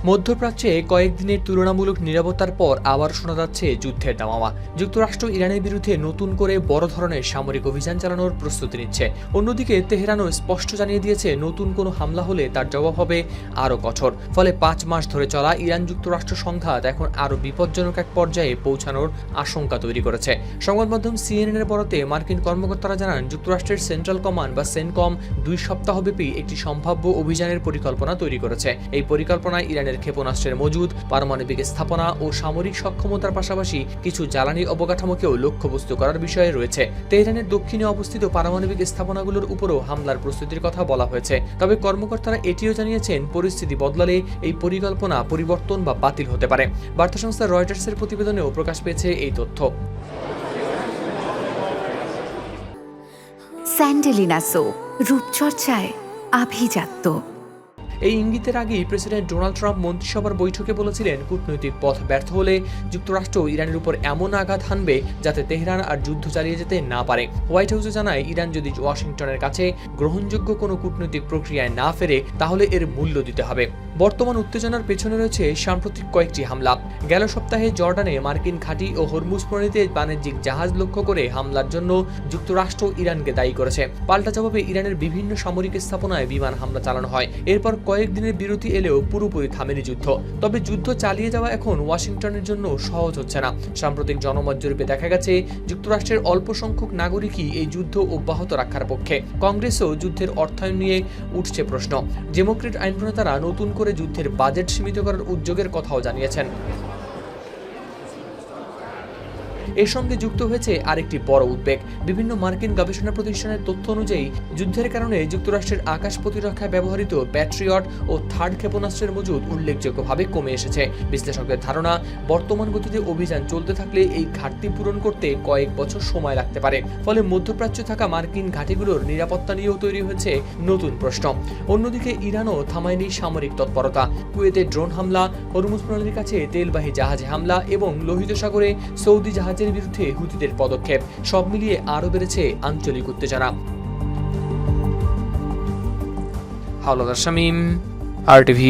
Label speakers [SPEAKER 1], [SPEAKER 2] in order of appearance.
[SPEAKER 1] মধ্যপ্রাচ্যে কয়েকদিনের তুলনামূলক নিরাপত্তার পর আবার শোনা যাচ্ছে যুদ্ধের দামামা। যুক্তরাষ্ট্র ইরানের বিরুদ্ধে নতুন করে বড় ধরনের সামরিক অভিযান চালানোর প্রস্তুতি নিচ্ছে। অন্যদিকে তেহরানও স্পষ্ট জানিয়ে দিয়েছে নতুন কোনো হামলা হলে তার জবাব হবে আরও কঠোর। ফলে 5 মাস ধরে চলা ইরান যুক্তরাষ্ট্র সংঘাত এখন আরও বিপজ্জনক এক পর্যায়ে পৌঁছানোর আশঙ্কা তৈরি করেছে। সংবাদ মাধ্যম সিএনএনের বরাতে মার্কিন কর্মকর্তারা জানান, যুক্তরাষ্ট্রের সেন্ট্রাল কমান্ড বা সেনকম 2 সপ্তাহব্যাপী একটি সম্ভাব্য অভিযানের পরিকল্পনা তৈরি করেছে। এই পরিকল্পনায় ইরানের ক্ষেপণাস্ত্রের মজুদ, পারমাণবিক স্থাপনা ও সামরিক সক্ষমতার পাশাপাশি কিছু জ্বালানি অবকাঠামোকেও লক্ষ্যবস্তু করার বিষয়ে রয়েছে। তেহরানের দক্ষিণে অবস্থিত পারমাণবিক স্থাপনাগুলোর উপরও হামলার প্রস্তুতির কথা বলা হয়েছে। তবে কর্মকর্তারা এটিও জানিয়েছেন, পরিস্থিতি বদলালে এই পরিকল্পনা পরিবর্তন বা বাতিল হতে পারে। বার্তা সংস্থা রয়টার্সের প্রতিবেদনেও প্রকাশ পেয়েছে এই তথ্য।
[SPEAKER 2] স্যান্ডেলিনা সো, রূপচর্চায় আভিজাত্য।
[SPEAKER 1] এই ইঙ্গিতের আগেই প্রেসিডেন্ট ডোনাল্ড ট্রাম্প মন্ত্রিসভার বৈঠকে বলেছিলেন, কূটনৈতিক পথ ব্যর্থ হলে যুক্তরাষ্ট্র ইরানের উপর এমন আঘাত হানবে যাতে তেহরান আর যুদ্ধ চালিয়ে যেতে না পারে। হোয়াইট হাউসে জানায়, ইরান যদি ওয়াশিংটনের কাছে গ্রহণযোগ্য কোনো কূটনৈতিক প্রক্রিয়ায় না ফেরে তাহলে এর মূল্য দিতে হবে। বর্তমান উত্তেজনার পেছনে রয়েছে সাম্প্রতিক কয়েকটি হামলা। গেল সপ্তাহে জর্ডানে মার্কিন ঘাঁটি ও হরমুজ প্রণীতে বাণিজ্যিক জাহাজ লক্ষ্য করে হামলার জন্য যুক্তরাষ্ট্র ইরানকে দায়ী করেছে। পাল্টা জবাবে ইরানের বিভিন্ন সামরিক স্থাপনায় বিমান হামলা চালানো হয়। এরপর কয়েকদিনের বিরতি এলেও পুরোপুরি থামেনি যুদ্ধ। তবে যুদ্ধ চালিয়ে যাওয়া এখন ওয়াশিংটনের জন্য সহজ হচ্ছে না। সাম্প্রতিক জনমত জরিপে দেখা গেছে, যুক্তরাষ্ট্রের অল্প সংখ্যক নাগরিকই এই যুদ্ধ অব্যাহত রাখার পক্ষে। কংগ্রেসও যুদ্ধের অর্থায়ন নিয়ে উঠছে প্রশ্ন। ডেমোক্রেট আইন প্রণেতারা নতুন করে যুদ্ধের বাজেট সীমিত করার উদ্যোগের কথাও জানিয়েছেন। এর সঙ্গে যুক্ত হয়েছে আরেকটি বড় উদ্বেগ। বিভিন্ন মার্কিন গবেষণা প্রতিষ্ঠানের তথ্য অনুযায়ী যুদ্ধের কারণে যুক্তরাষ্ট্রের আকাশ প্রতিরক্ষায় ব্যবহৃত প্যাট্রিয়ট ও থার্ড ক্ষেপণাস্ত্রের মজুদ উল্লেখযোগ্যভাবে কমে এসেছে। বিশ্লেষকদের ধারণা, বর্তমান গতিতে অভিযান চলতে থাকলে এই ঘাটতি পূরণ করতে কয়েক বছর সময় লাগতে পারে। ফলে মধ্যপ্রাচ্যে থাকা মার্কিন ঘাঁটিগুলোর নিরাপত্তা নিয়েও তৈরি হয়েছে নতুন প্রশ্ন। অন্যদিকে ইরানও থামায়নি সামরিক তৎপরতা। কুয়েতে ড্রোন হামলা, হরমুজ প্রণালীর কাছে তেলবাহী জাহাজে হামলা এবং লোহিত সাগরে সৌদি জাহাজের বিরুদ্ধে হুতিদের পদক্ষেপ, সব মিলিয়ে আরও বেড়েছে আঞ্চলিক উত্তেজনা। হাওলাদার শামীম, RTV।